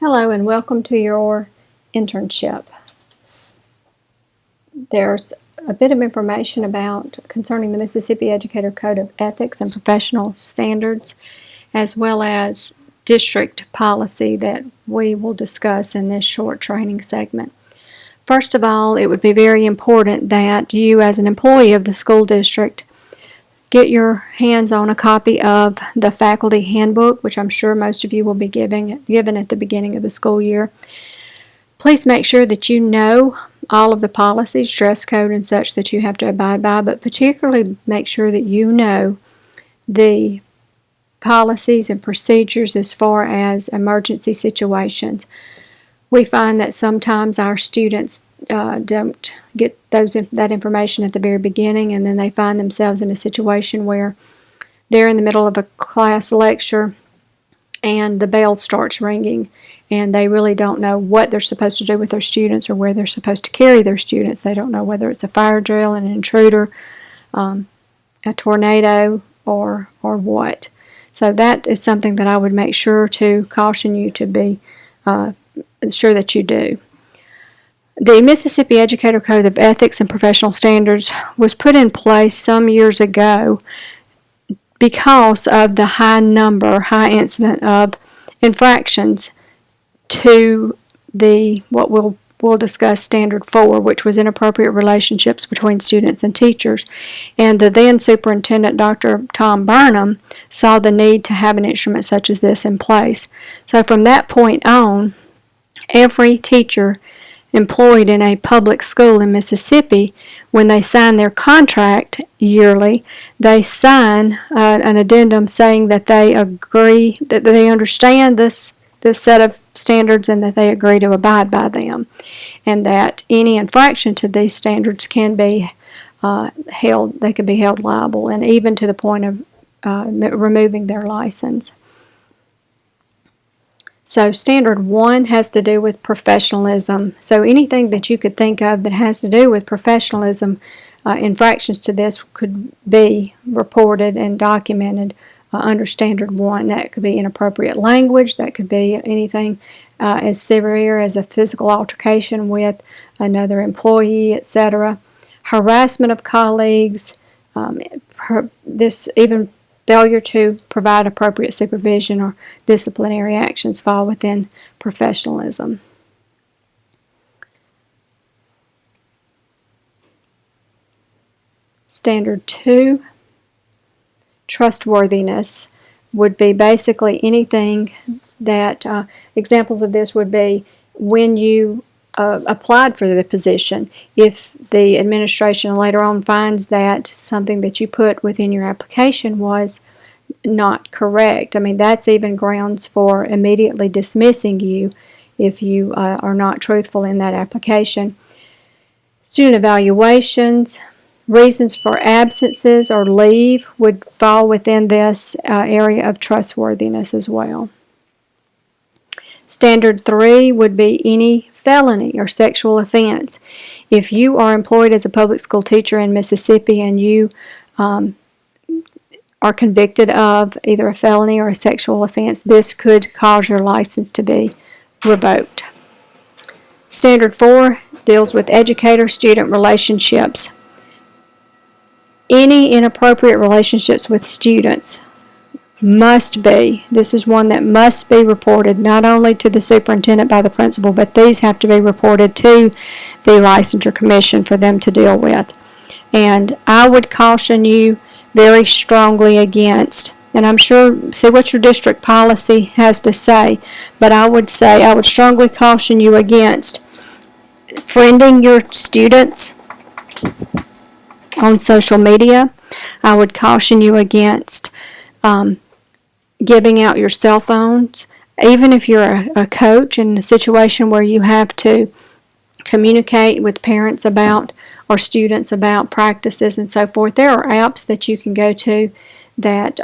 Hello and welcome to your internship. There's a bit of information concerning the Mississippi Educator Code of Ethics and Professional Standards, as well as district policy that we will discuss in this short training segment. First of all, it would be very important that you, as an employee of the school district, get your hands on a copy of the faculty handbook, which I'm sure most of you will be given at the beginning of the school year. Please make sure that you know all of the policies, dress code, and such that you have to abide by, but particularly make sure that you know the policies and procedures as far as emergency situations. We find that sometimes our students don't get that information at the very beginning, and then they find themselves in a situation where they're in the middle of a class lecture and the bell starts ringing and they really don't know what they're supposed to do with their students or where they're supposed to carry their students. They don't know whether it's a fire drill, an intruder, a tornado, or what. So that is something that I would make sure to caution you to be sure that you do. The Mississippi Educator Code of Ethics and Professional Standards was put in place some years ago because of the high incident of infractions to what we'll discuss Standard 4, which was inappropriate relationships between students and teachers. And the then superintendent, Dr. Tom Burnham, saw the need to have an instrument such as this in place. So from that point on, every teacher employed in a public school in Mississippi, when they sign their contract yearly, they sign an addendum saying that they agree, that they understand this set of standards and that they agree to abide by them, and that any infraction to these standards can be they can be held liable, and even to the point of removing their license. So Standard 1 has to do with professionalism. So anything that you could think of that has to do with professionalism, infractions to this could be reported and documented under Standard 1. That could be inappropriate language. That could be anything as severe as a physical altercation with another employee, etc. Harassment of colleagues, even failure to provide appropriate supervision or disciplinary actions fall within professionalism. Standard 2, trustworthiness, would be basically anything that, examples of this would be when you applied for the position. If the administration later on finds that something that you put within your application was not correct, that's even grounds for immediately dismissing you if you are not truthful in that application. Student evaluations, reasons for absences or leave would fall within this area of trustworthiness as well. Standard 3 would be any felony or sexual offense. If you are employed as a public school teacher in Mississippi and you are convicted of either a felony or a sexual offense, this could cause your license to be revoked. Standard 4 deals with educator-student relationships. Any inappropriate relationships with students this is one that must be reported not only to the superintendent by the principal, but these have to be reported to the licensure commission for them to deal with. And I would caution you very strongly against, and I'm sure, see what your district policy has to say, but I would strongly caution you against friending your students on social media. I would caution you against giving out your cell phones, even if you're a coach in a situation where you have to communicate with parents about or students about practices and so forth. There are apps that you can go to that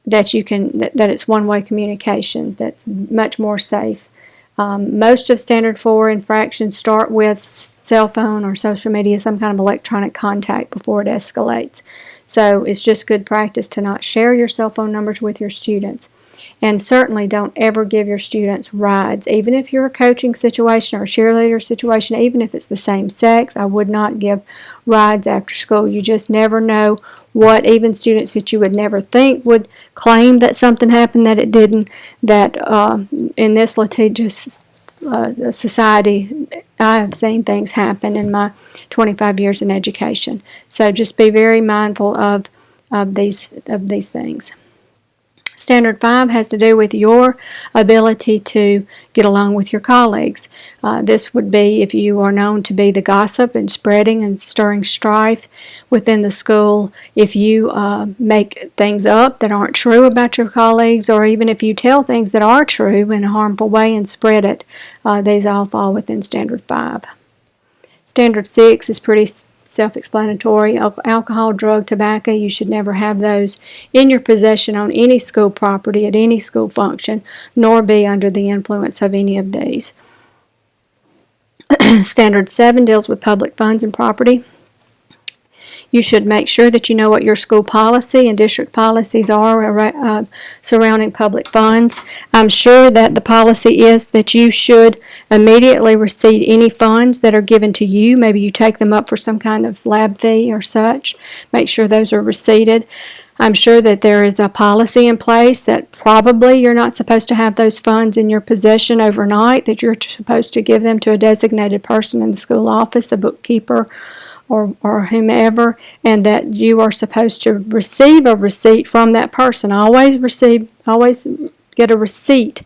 it's one-way communication that's much more safe. Most of Standard 4 infractions start with cell phone or social media, some kind of electronic contact before it escalates. So it's just good practice to not share your cell phone numbers with your students. And certainly don't ever give your students rides. Even if you're a coaching situation or a cheerleader situation, even if it's the same sex, I would not give rides after school. You just never know what even students that you would never think would claim that something happened that it didn't, that in this litigious society, I have seen things happen in my 25 years in education. So just be very mindful of these things. Standard 5 has to do with your ability to get along with your colleagues. This would be if you are known to be the gossip and spreading and stirring strife within the school, if you make things up that aren't true about your colleagues, or even if you tell things that are true in a harmful way and spread it. These all fall within Standard 5. Standard 6 is pretty self-explanatory. Alcohol, drug, tobacco, you should never have those in your possession on any school property at any school function, nor be under the influence of any of these. Standard 7 deals with public funds and property. You should make sure that you know what your school policy and district policies are surrounding public funds. I'm sure that the policy is that you should immediately receipt any funds that are given to you. Maybe you take them up for some kind of lab fee or such. Make sure those are receipted. I'm sure that there is a policy in place that probably you're not supposed to have those funds in your possession overnight, that you're supposed to give them to a designated person in the school office, a bookkeeper, or whomever, and that you are supposed to receive a receipt from that person. Always get a receipt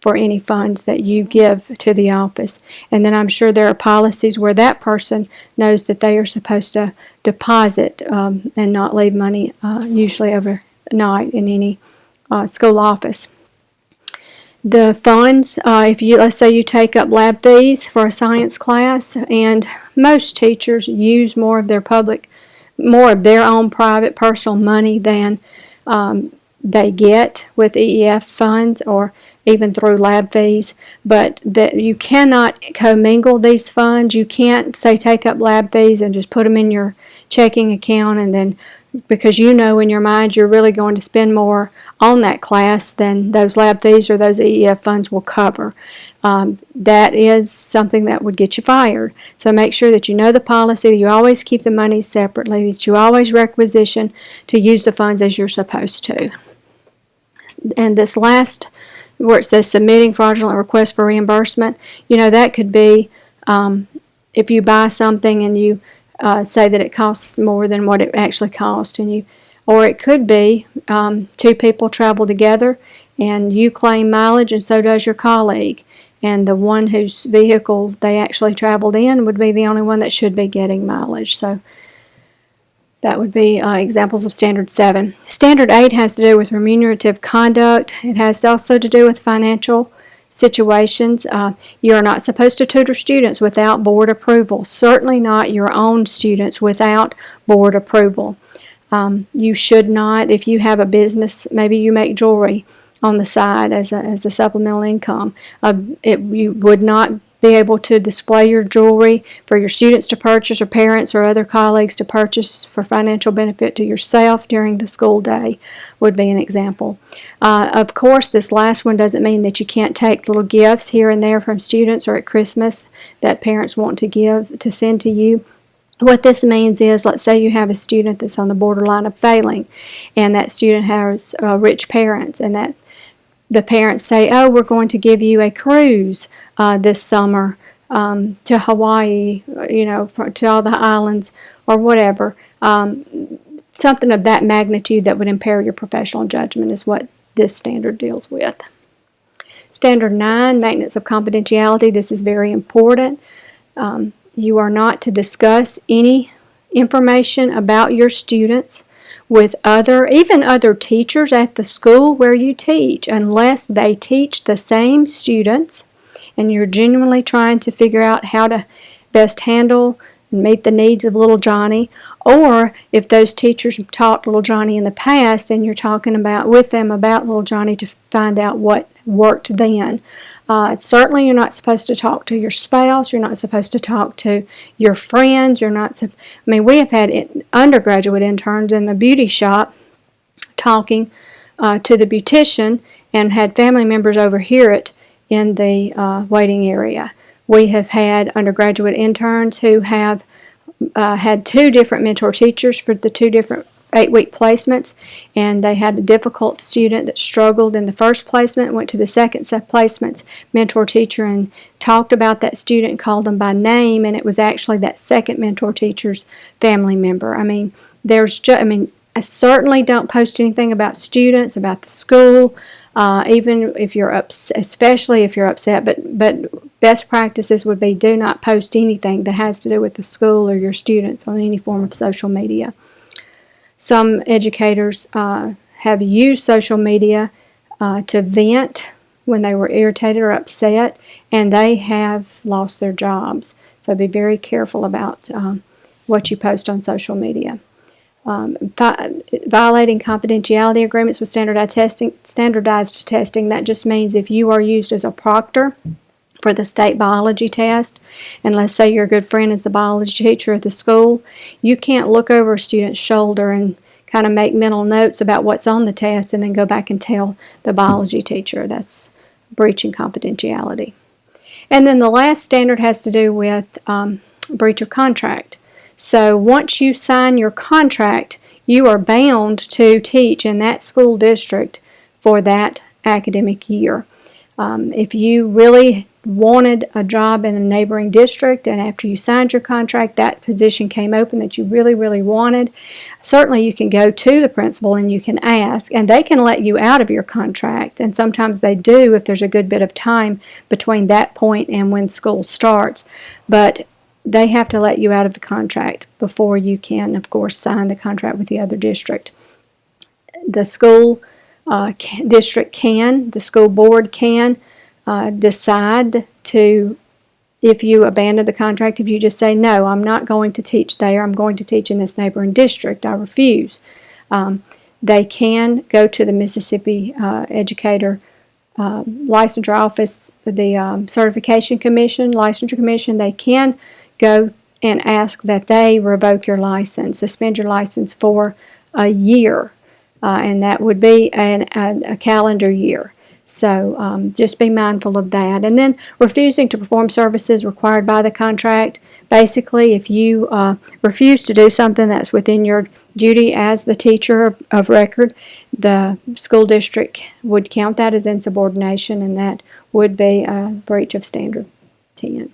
for any funds that you give to the office. And then I'm sure there are policies where that person knows that they are supposed to deposit and not leave money usually overnight in any school office. The funds, let's say you take up lab fees for a science class, and most teachers use more of their own private personal money than they get with EEF funds or even through lab fees, but that you cannot commingle these funds. You can't say take up lab fees and just put them in your checking account, and then because you know in your mind you're really going to spend more on that class than those lab fees or those EEF funds will cover. That is something that would get you fired. So make sure that you know the policy, that you always keep the money separately, that you always requisition to use the funds as you're supposed to. And this last, where it says submitting fraudulent requests for reimbursement, that could be if you buy something and you say that it costs more than what it actually cost, or it could be two people travel together and you claim mileage and so does your colleague, and the one whose vehicle they actually traveled in would be the only one that should be getting mileage. So that would be examples of Standard 7. Standard 8 has to do with remunerative conduct. It has also to do with financial situations. You are not supposed to tutor students without board approval. Certainly not your own students without board approval. You should not, if you have a business, maybe you make jewelry on the side as a supplemental income. You would not be able to display your jewelry for your students to purchase or parents or other colleagues to purchase for financial benefit to yourself during the school day would be an example. Of course, this last one doesn't mean that you can't take little gifts here and there from students or at Christmas that parents want to send to you. What this means is, let's say you have a student that's on the borderline of failing, and that student has rich parents, and that the parents say, oh, we're going to give you a cruise this summer to Hawaii, to all the islands or whatever. Something of that magnitude that would impair your professional judgment is what this standard deals with. Standard 9, maintenance of confidentiality. This is very important. You are not to discuss any information about your students with even other teachers at the school where you teach, unless they teach the same students and you're genuinely trying to figure out how to best handle and meet the needs of little Johnny, or if those teachers have taught little Johnny in the past and you're talking with them about little Johnny to find out what worked then. Certainly you're not supposed to talk to your spouse, you're not supposed to talk to your friends, we have had undergraduate interns in the beauty shop talking to the beautician and had family members overhear it in the waiting area. We have had undergraduate interns who have had 2 different mentor teachers for the 2 different 8-week placements, and they had a difficult student that struggled in the first placement, went to the second placement's mentor teacher and talked about that student, called them by name, and it was actually that second mentor teacher's family member. I certainly don't post anything about students, about the school, even if you're upset, especially if you're upset, but best practices would be do not post anything that has to do with the school or your students on any form of social media. Some educators have used social media to vent when they were irritated or upset, and they have lost their jobs. So be very careful about what you post on social media. Violating confidentiality agreements with standardized testing, that just means if you are used as a proctor for the state biology test, and let's say your good friend is the biology teacher at the school, you can't look over a student's shoulder and kind of make mental notes about what's on the test and then go back and tell the biology teacher. That's breaching confidentiality. And then the last standard has to do with breach of contract. So once you sign your contract, you are bound to teach in that school district for that academic year. If you really wanted a job in a neighboring district and after you signed your contract that position came open that you really, really wanted, certainly you can go to the principal and you can ask, and they can let you out of your contract, and sometimes they do if there's a good bit of time between that point and when school starts, but they have to let you out of the contract before you can, of course, sign the contract with the other district. The school the school board can decide to, if you abandon the contract, if you just say, no, I'm not going to teach there, I'm going to teach in this neighboring district, I refuse. They can go to the Mississippi Educator Licensure Office, the Certification Commission, Licensure Commission. They can go and ask that they revoke your license, suspend your license for a year, and that would be a calendar year. So just be mindful of that. And then refusing to perform services required by the contract. Basically, if you refuse to do something that's within your duty as the teacher of record, the school district would count that as insubordination, and that would be a breach of Standard 10.